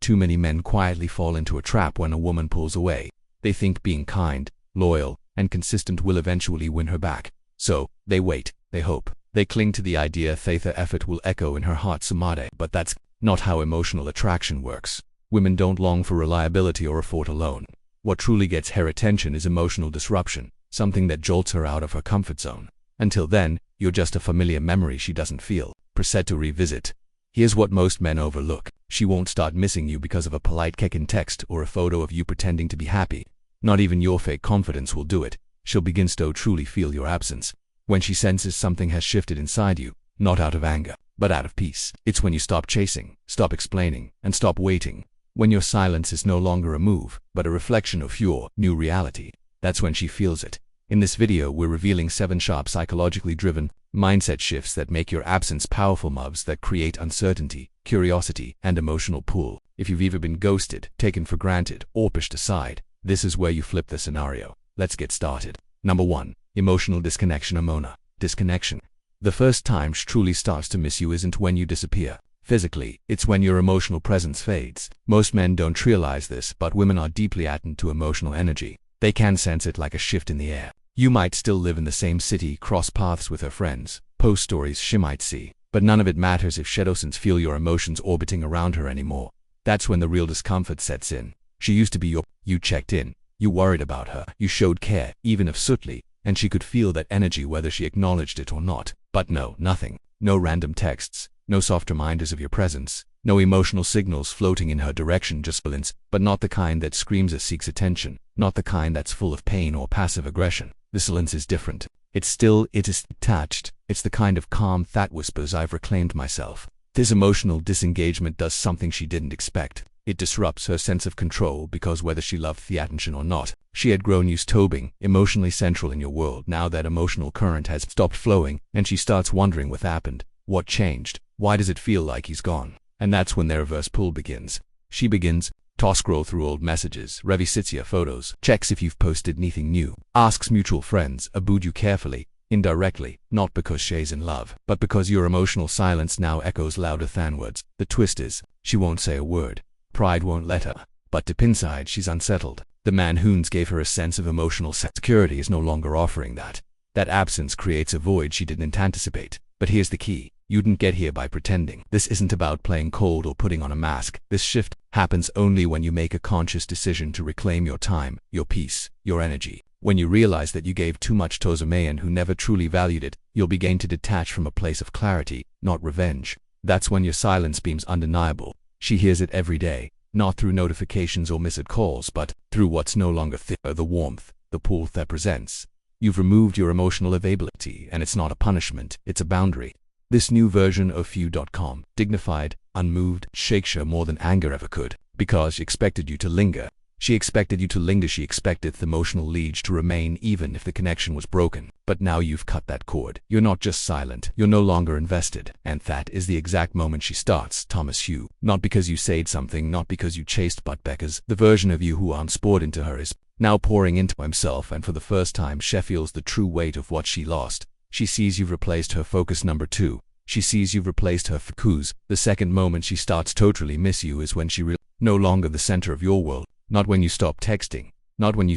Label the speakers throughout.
Speaker 1: too many men quietly fall into a trap when a woman pulls away. They think being kind, loyal, and consistent will eventually win her back. So, they wait, they hope, they cling to the idea that the effort will echo in her heart someday. But that's not how emotional attraction works. Women don't long for reliability or effort alone. What truly gets her attention is emotional disruption, something that jolts her out of her comfort zone. Until then, you're just a familiar memory she doesn't feel, preset to revisit. Here's what most men overlook. She won't start missing you because of a polite kick in text or a photo of you pretending to be happy. Not even your fake confidence will do it. She'll begin to truly feel your absence when she senses something has shifted inside you, not out of anger, but out of peace. It's when you stop chasing, stop explaining, and stop waiting. When your silence is no longer a move, but a reflection of your new reality. That's when she feels it. In this video, we're revealing 7 sharp psychologically driven mindset shifts that make your absence powerful moves that create uncertainty, curiosity, and emotional pull. If you've ever been ghosted, taken for granted, or pushed aside, this is where you flip the scenario. Let's get started. Number 1. Emotional disconnection. Disconnection. The first time she truly starts to miss you isn't when you disappear physically, it's when your emotional presence fades. Most men don't realize this, but women are deeply attuned to emotional energy. They can sense it like a shift in the air. You might still live in the same city, cross paths with her friends, post stories she might see, but none of it matters if she doesn't feel your emotions orbiting around her anymore. That's when the real discomfort sets in. She used to be you checked in, you worried about her, you showed care, even if subtly, and she could feel that energy whether she acknowledged it or not. But no, nothing. No random texts, no soft reminders of your presence, no emotional signals floating in her direction, just silence, but not the kind that screams or seeks attention, not the kind that's full of pain or passive aggression. The silence is different. It is detached. It's the kind of calm that whispers, "I've reclaimed myself." This emotional disengagement does something she didn't expect. It disrupts her sense of control because whether she loved the attention or not, she had grown used to being emotionally central in your world. Now that emotional current has stopped flowing, and she starts wondering what happened, what changed, why does it feel like he's gone? And that's when their reverse pull begins. She begins to scroll through old messages, revisits your photos, checks if you've posted anything new, asks mutual friends about you carefully, indirectly, not because she's in love, but because your emotional silence now echoes louder than words. The twist is, she won't say a word. Pride won't let her, but deep inside she's unsettled. The man who gave her a sense of emotional security is no longer offering that. That absence creates a void she didn't anticipate. But here's the key. You didn't get here by pretending. This isn't about playing cold or putting on a mask. This shift happens only when you make a conscious decision to reclaim your time, your peace, your energy. When you realize that you gave too much to a man who never truly valued it, you'll begin to detach from a place of clarity, not revenge. That's when your silence becomes undeniable. She hears it every day, not through notifications or missed calls, but through what's no longer the warmth, the pull that presents. You've removed your emotional availability, and it's not a punishment, it's a boundary. This new version of you.com, dignified, unmoved, shakes her more than anger ever could, because she expected you to linger. She expected the emotional lead to remain even if the connection was broken. But now you've cut that cord. You're not just silent, you're no longer invested. And that is the exact moment she starts Thomas Hugh. Not because you said something, not because you chased but because the version of you who once poured into her is now pouring into himself, and for the first time she feels the true weight of what she lost. She sees you've replaced her focus. Number 2. She sees you've replaced her focus. The second moment she starts totally miss you is when she no longer the center of your world. Not when you stop texting, not when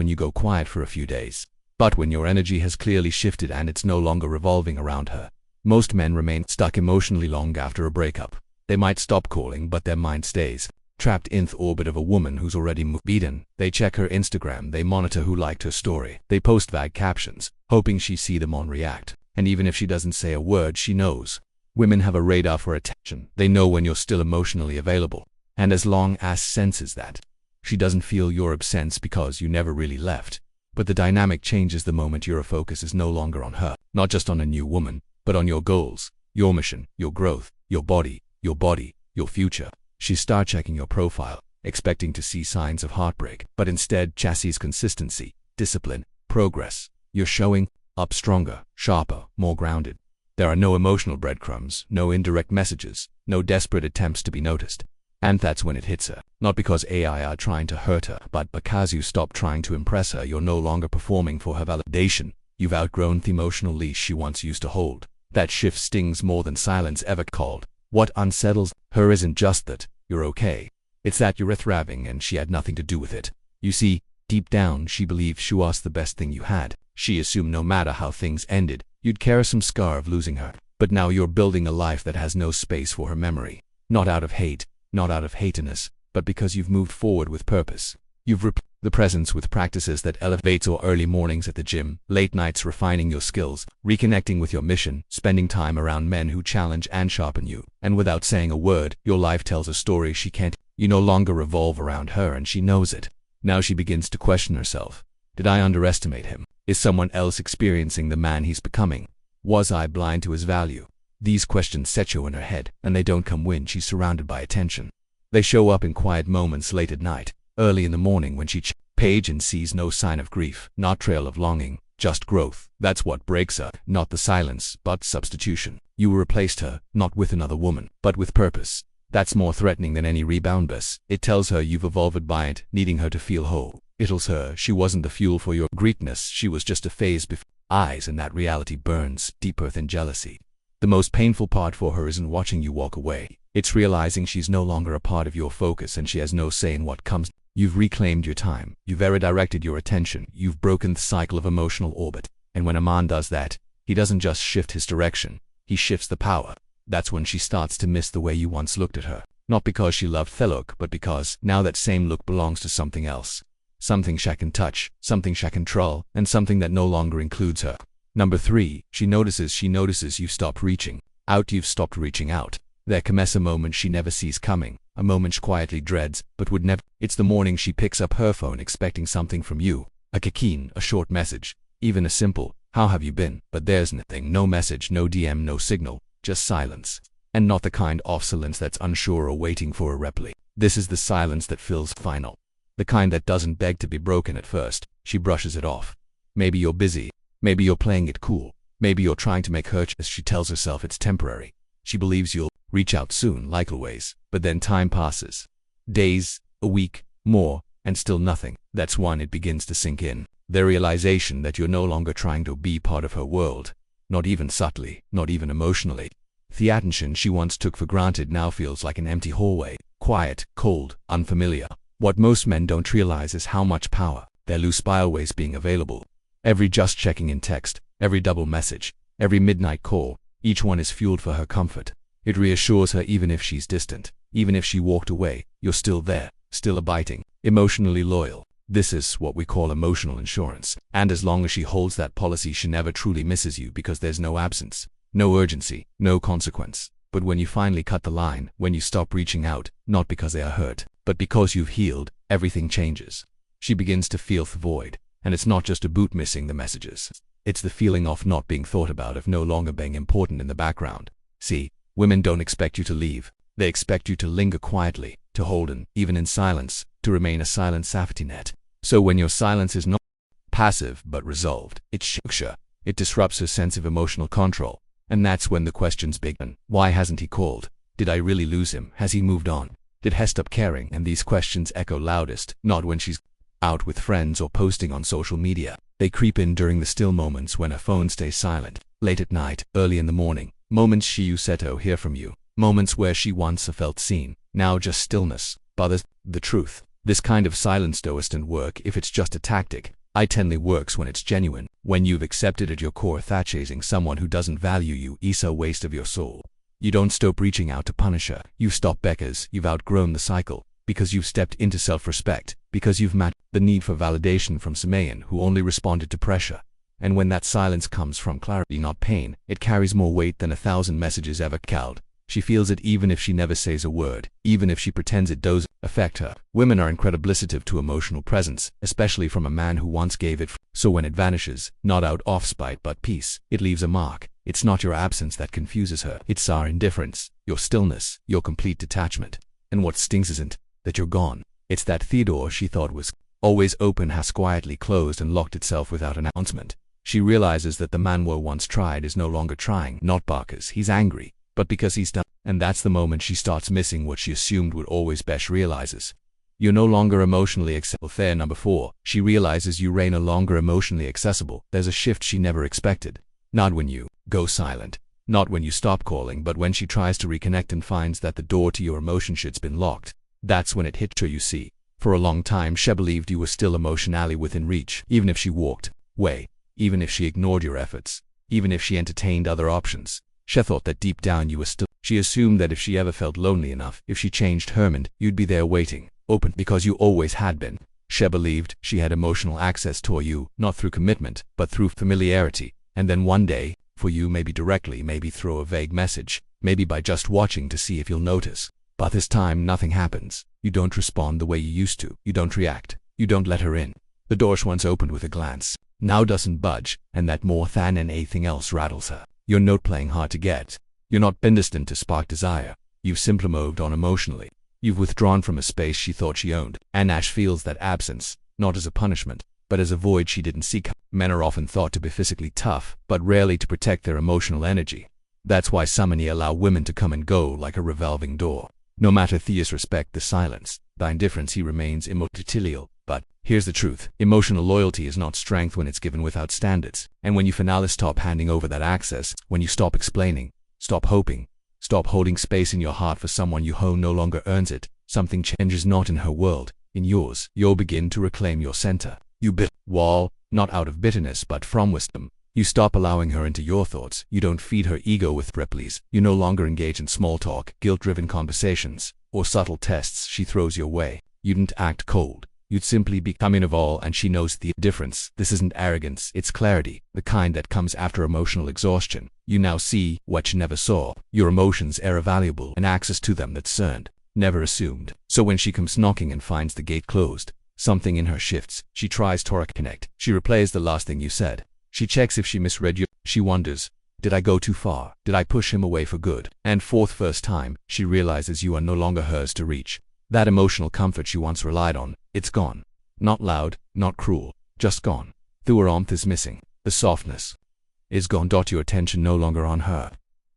Speaker 1: you go quiet for a few days, but when your energy has clearly shifted and it's no longer revolving around her. Most men remain stuck emotionally long after a breakup. They might stop calling, but their mind stays trapped in the orbit of a woman who's already beaten. They check her Instagram, they monitor who liked her story, they post vague captions, hoping she see them on react. And even if she doesn't say a word, she knows. Women have a radar for attention. They know when you're still emotionally available. And as long as senses that, she doesn't feel your absence because you never really left. But the dynamic changes the moment your focus is no longer on her, not just on a new woman, but on your goals, your mission, your growth, your body, your future. She starts checking your profile, expecting to see signs of heartbreak, but instead sees consistency, discipline, progress. You're showing up stronger, sharper, more grounded. There are no emotional breadcrumbs, no indirect messages, no desperate attempts to be noticed. And that's when it hits her. Not because AI are trying to hurt her, but because you stop trying to impress her. You're no longer performing for her validation. You've outgrown the emotional leash she once used to hold. That shift stings more than silence ever could. What unsettles her isn't just that you're okay. It's that you're thriving and she had nothing to do with it. You see, deep down she believed she was the best thing you had. She assumed no matter how things ended, you'd carry some scar of losing her. But now you're building a life that has no space for her memory. Not out of hate, not out of hatiness, but because you've moved forward with purpose. You've replaced the presence with practices that elevate, or early mornings at the gym, late nights refining your skills, reconnecting with your mission, spending time around men who challenge and sharpen you. And without saying a word, your life tells a story she can't. You no longer revolve around her and she knows it. Now she begins to question herself. Did I underestimate him? Is someone else experiencing the man he's becoming? Was I blind to his value? These questions set you in her head, and they don't come when she's surrounded by attention. They show up in quiet moments late at night, early in the morning when she page and sees no sign of grief, not trail of longing, just growth. That's what breaks her, not the silence, but substitution. You replaced her, not with another woman, but with purpose. That's more threatening than any rebound bus. It tells her you've evolved by it, needing her to feel whole. It tells her she wasn't the fuel for your greatness, she was just a phase before eyes, and that reality burns deeper than jealousy. The most painful part for her isn't watching you walk away. It's realizing she's no longer a part of your focus and she has no say in what comes. You've reclaimed your time. You've redirected your attention. You've broken the cycle of emotional orbit. And when a man does that, he doesn't just shift his direction. He shifts the power. That's when she starts to miss the way you once looked at her. Not because she loved the look, but because now that same look belongs to something else. Something she can touch, something she can control, and something that no longer includes her. Number 3, she notices you've stopped reaching out. You've stopped reaching out. There comes a moment she never sees coming, a moment she quietly dreads, but would never. It's the morning she picks up her phone expecting something from you. A keen, a short message, even a simple, "How have you been?" But there's nothing, no message, no DM, no signal, just silence. And not the kind of silence that's unsure or waiting for a reply. This is the silence that feels final. The kind that doesn't beg to be broken at first. She brushes it off. Maybe you're busy. Maybe you're playing it cool. Maybe you're trying to make her as she tells herself it's temporary. She believes you'll reach out soon, like always. But then time passes. Days, a week, more, and still nothing. That's when it begins to sink in. The realization that you're no longer trying to be part of her world. Not even subtly, not even emotionally. The attention she once took for granted now feels like an empty hallway. Quiet, cold, unfamiliar. What most men don't realize is how much power there lose by always being available. Every just checking in text, every double message, every midnight call, each one is fueled for her comfort. It reassures her even if she's distant, even if she walked away, you're still there, still abiding, emotionally loyal. This is what we call emotional insurance. And as long as she holds that policy, she never truly misses you because there's no absence, no urgency, no consequence. But when you finally cut the line, when you stop reaching out, not because they are hurt, but because you've healed, everything changes. She begins to feel the void, and it's not just a boot missing the messages. It's the feeling of not being thought about, of no longer being important in the background. See, women don't expect you to leave. They expect you to linger quietly, to hold in, even in silence, to remain a silent safety net. So when your silence is not passive but resolved, it shakes her. It disrupts her sense of emotional control. And that's when the questions begin. Why hasn't he called? Did I really lose him? Has he moved on? Did he stop caring? And these questions echo loudest, not when she's out with friends or posting on social media. They creep in during the still moments when her phone stays silent. Late at night, early in the morning. Moments she used to hear from you. Moments where she once felt seen. Now just stillness. But the truth. This kind of silence doesn't work if it's just a tactic. It only works when it's genuine. When you've accepted at your core that chasing someone who doesn't value you is a waste of your soul. You don't stop reaching out to punish her. You stop because you've outgrown the cycle. Because you've stepped into self-respect. Because you've met the need for validation from someone who only responded to pressure. And when that silence comes from clarity, not pain, it carries more weight than 1,000 messages ever called. She feels it even if she never says a word, even if she pretends it doesn't affect her. Women are incredibly sensitive to emotional presence, especially from a man who once gave it. So when it vanishes, not out of spite but peace, it leaves a mark. It's not your absence that confuses her. It's our indifference, your stillness, your complete detachment. And what stings isn't that you're gone. It's that the door she thought was always open has quietly closed and locked itself without announcement. She realizes that the man who once tried is no longer trying, not because he's angry, but because he's done. And that's the moment she starts missing what she assumed would always be. She realizes you're no longer emotionally accessible. There, number 4, she realizes you are no longer emotionally accessible. There's a shift she never expected. Not when you go silent, Not when you stop calling, but when she tries to reconnect and finds that the door to your emotionship's been locked. That's when it hits her, you see. For a long time, she believed you were still emotionally within reach, even if she walked away, even if she ignored your efforts, even if she entertained other options. She thought that deep down you were still. She assumed that if she ever felt lonely enough, if she changed her mind, you'd be there waiting, open, because you always had been. She believed she had emotional access to you, not through commitment, but through familiarity. And then one day, for you, maybe directly, maybe through a vague message, maybe by just watching to see if you'll notice. But this time nothing happens. You don't respond the way you used to. You don't react. You don't let her in. The door she once opened with a glance now doesn't budge, and that more than anything else rattles her. You're not playing hard to get. You're not been destined to spark desire. You've simply moved on emotionally. You've withdrawn from a space she thought she owned, and Ash feels that absence, not as a punishment, but as a void she didn't seek. Men are often thought to be physically tough, but rarely to protect their emotional energy. That's why so many allow women to come and go like a revolving door. No matter Theus respect the silence, the indifference, he remains immaterial. But here's the truth. Emotional loyalty is not strength when it's given without standards. And when you finally stop handing over that access, when you stop explaining, stop hoping, stop holding space in your heart for someone you who no longer earns it, something changes, not in her world, in yours. You'll begin to reclaim your center. You build a wall, not out of bitterness but from wisdom. You stop allowing her into your thoughts. You don't feed her ego with replies. You no longer engage in small talk, guilt-driven conversations, or subtle tests she throws your way. You didn't act cold. You'd simply become involved, and she knows the difference. This isn't arrogance, it's clarity, the kind that comes after emotional exhaustion. You now see what you never saw. Your emotions are valuable, and access to them that's earned, never assumed. So when she comes knocking and finds the gate closed, something in her shifts. She tries to reconnect. She replays the last thing you said. She checks if she misread you. She wonders, did I go too far? Did I push him away for good? And for the first time, she realizes you are no longer hers to reach. That emotional comfort she once relied on, it's gone. Not loud, not cruel, just gone. The warmth is missing. The softness is gone. Your attention no longer on her.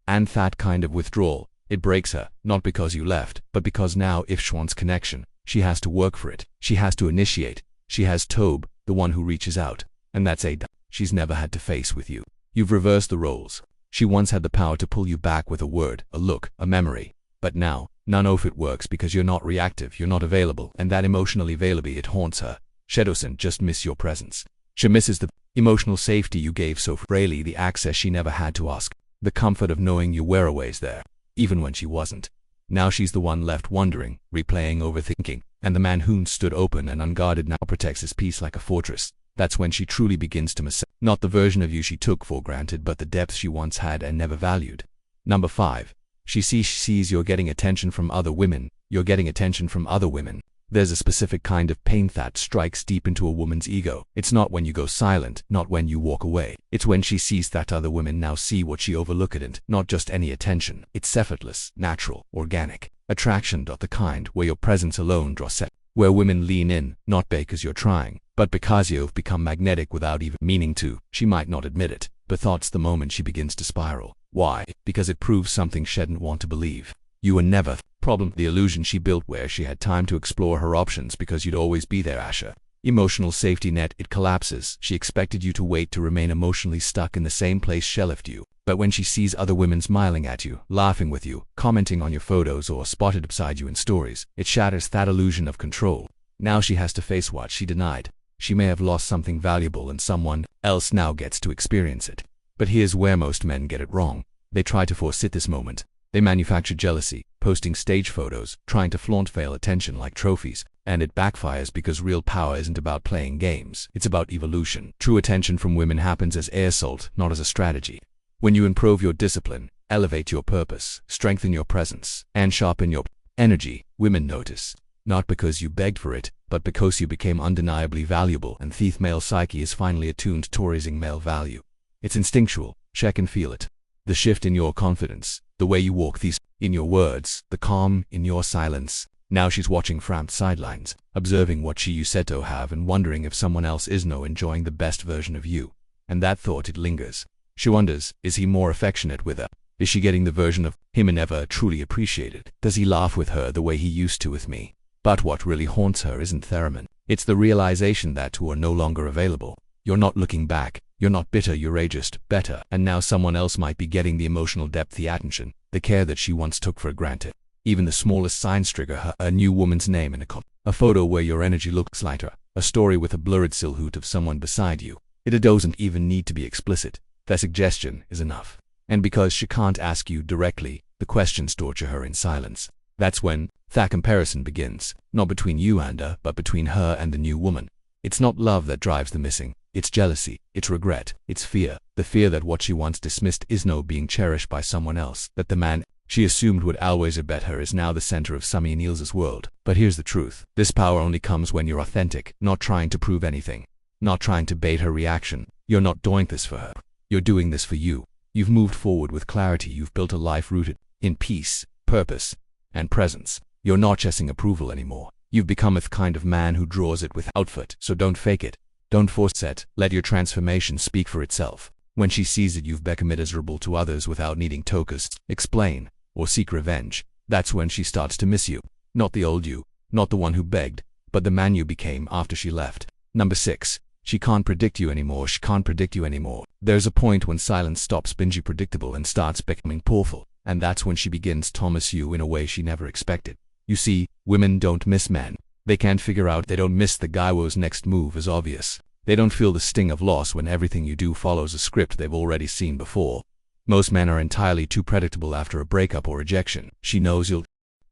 Speaker 1: And that kind of withdrawal, it breaks her, not because you left, but because now if she wants connection, she has to work for it. She has to initiate. She has Tobe, the one who reaches out. And that's a she's never had to face with you. You've reversed the roles. She once had the power to pull you back with a word, a look, a memory. But now, none of it works because you're not reactive, you're not available, and that emotionally availability, it haunts her. She doesn't just miss your presence. She misses the emotional safety you gave so freely, the access she never had to ask, the comfort of knowing you were always there, even when she wasn't. Now she's the one left wondering, replaying, overthinking, and the man who stood open and unguarded now protects his peace like a fortress. That's when she truly begins to miss not the version of you she took for granted, but the depth she once had and never valued. Number 5. She sees you're getting attention from other women. You're getting attention from other women. There's a specific kind of pain that strikes deep into a woman's ego. It's not when you go silent, not when you walk away. It's when she sees that other women now see what she overlooked, and not just any attention. It's effortless, natural, organic. Attraction, the kind where your presence alone draws set. Where women lean in, not because you're trying, but because you've become magnetic without even meaning to. She might not admit it, but that's the moment she begins to spiral. Why? Because it proves something she didn't want to believe. You were never problem. The illusion she built where she had time to explore her options because you'd always be there, Asha. Emotional safety net, it collapses. She expected you to wait to remain emotionally stuck in the same place she left you. But when she sees other women smiling at you, laughing with you, commenting on your photos, or spotted beside you in stories, it shatters that illusion of control. Now she has to face what she denied. She may have lost something valuable and someone else now gets to experience it. But here's where most men get it wrong. They try to force this moment. They manufacture jealousy, posting stage photos, trying to flaunt fail attention like trophies, and it backfires because real power isn't about playing games. It's about evolution. True attention from women happens as air assault, not as a strategy. When you improve your discipline, elevate your purpose, strengthen your presence, and sharpen your energy, women notice. Not because you begged for it, but because you became undeniably valuable, and the male psyche is finally attuned to raising male value. It's instinctual. Check and feel it. The shift in your confidence, the way you walk, these in your words, the calm in your silence. Now she's watching from sidelines, observing what you said to have and wondering if someone else is enjoying the best version of you. And that thought, it lingers. She wonders, is he more affectionate with her? Is she getting the version of him I never truly appreciated? Does he laugh with her the way he used to with me? But what really haunts her isn't Theremin. It's the realization that two are no longer available. You're not looking back. You're not bitter, you're aged, better, and now someone else might be getting the emotional depth, the attention, the care that she once took for granted. Even the smallest signs trigger her. A new woman's name in a photo where your energy looks lighter, a story with a blurred silhouette of someone beside you. It doesn't even need to be explicit. That suggestion is enough. And because she can't ask you directly, the questions torture her in silence. That's when that comparison begins, not between you and her, but between her and the new woman. It's not love that drives the missing. It's jealousy, it's regret, it's fear. The fear that what she once dismissed is now being cherished by someone else, that the man she assumed would always abet her is now the center of Sami and Ilse's world. But here's the truth. This power only comes when you're authentic, not trying to prove anything, not trying to bait her reaction. You're not doing this for her. You're doing this for you. You've moved forward with clarity. You've built a life rooted in peace, purpose, and presence. You're not chasing approval anymore. You've become a kind of man who draws it with outfit, so don't fake it. Don't force it. Let your transformation speak for itself. When she sees that you've become miserable to others without needing to explain or seek revenge, that's when she starts to miss you. Not the old you, not the one who begged, but the man you became after she left. Number 6. She can't predict you anymore. She can't predict you anymore. There's a point when silence stops being predictable and starts becoming powerful, and that's when she begins to miss you in a way she never expected. You see, women don't miss men. They can't figure out. They don't miss the guy whose next move is obvious. They don't feel the sting of loss when everything you do follows a script they've already seen before. Most men are entirely too predictable after a breakup or rejection. She knows you'll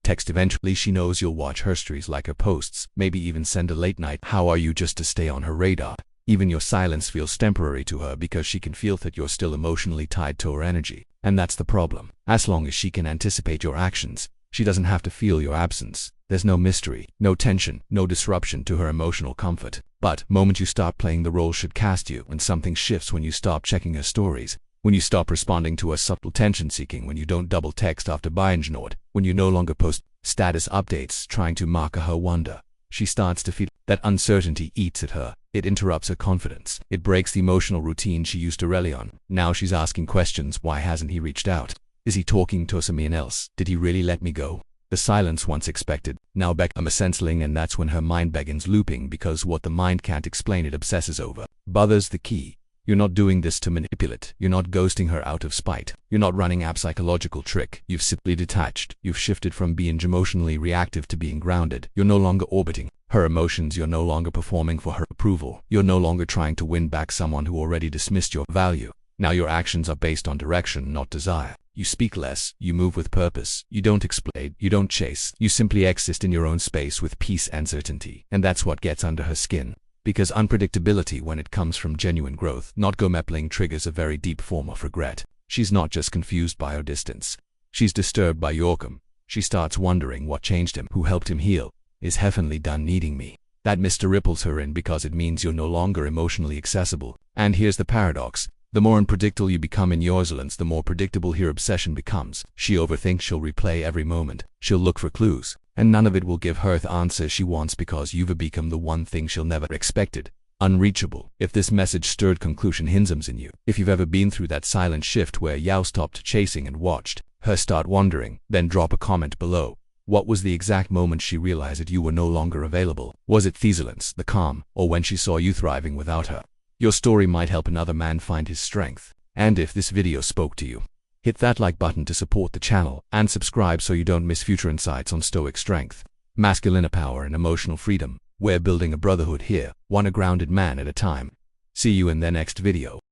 Speaker 1: text eventually. She knows you'll watch her stories, like her posts, maybe even send a late night "how are you" just to stay on her radar. Even your silence feels temporary to her because she can feel that you're still emotionally tied to her energy. And that's the problem. As long as she can anticipate your actions, she doesn't have to feel your absence. There's no mystery, no tension, no disruption to her emotional comfort. But the moment you start playing the role she'd cast you, when something shifts, when you stop checking her stories, when you stop responding to her subtle tension-seeking, when you don't double text after binge node, when you no longer post status updates trying to mark her wonder, she starts to feel that uncertainty eats at her. It interrupts her confidence. It breaks the emotional routine she used to rely on. Now she's asking questions. Why hasn't he reached out? Is he talking to someone else? Did he really let me go? The silence once expected now becomes sensing, and that's when her mind begins looping, because what the mind can't explain it obsesses over. Bother's the key. You're not doing this to manipulate. You're not ghosting her out of spite. You're not running a psychological trick. You've simply detached. You've shifted from being emotionally reactive to being grounded. You're no longer orbiting her emotions. You're no longer performing for her approval. You're no longer trying to win back someone who already dismissed your value. Now your actions are based on direction, not desire. You speak less, you move with purpose, you don't explain, you don't chase, you simply exist in your own space with peace and certainty. And that's what gets under her skin. Because unpredictability, when it comes from genuine growth, not gomeppling, triggers a very deep form of regret. She's not just confused by your distance. She's disturbed by your come. She starts wondering what changed him, who helped him heal. Is heavenly done needing me? That Mr. ripples her in because it means you're no longer emotionally accessible. And here's the paradox. The more unpredictable you become in your silence, the more predictable her obsession becomes. She overthinks, she'll replay every moment, she'll look for clues, and none of it will give her the answer she wants, because you've become the one thing she'll never expected. Unreachable. If this message stirred conclusion hinges in you, if you've ever been through that silent shift where you stopped chasing and watched her start wandering, then drop a comment below. What was the exact moment she realized that you were no longer available? Was it the silence, the calm, or when she saw you thriving without her? Your story might help another man find his strength. And if this video spoke to you, hit that like button to support the channel, and subscribe so you don't miss future insights on stoic strength, masculine power, and emotional freedom. We're building a brotherhood here, one a grounded man at a time. See you in the next video.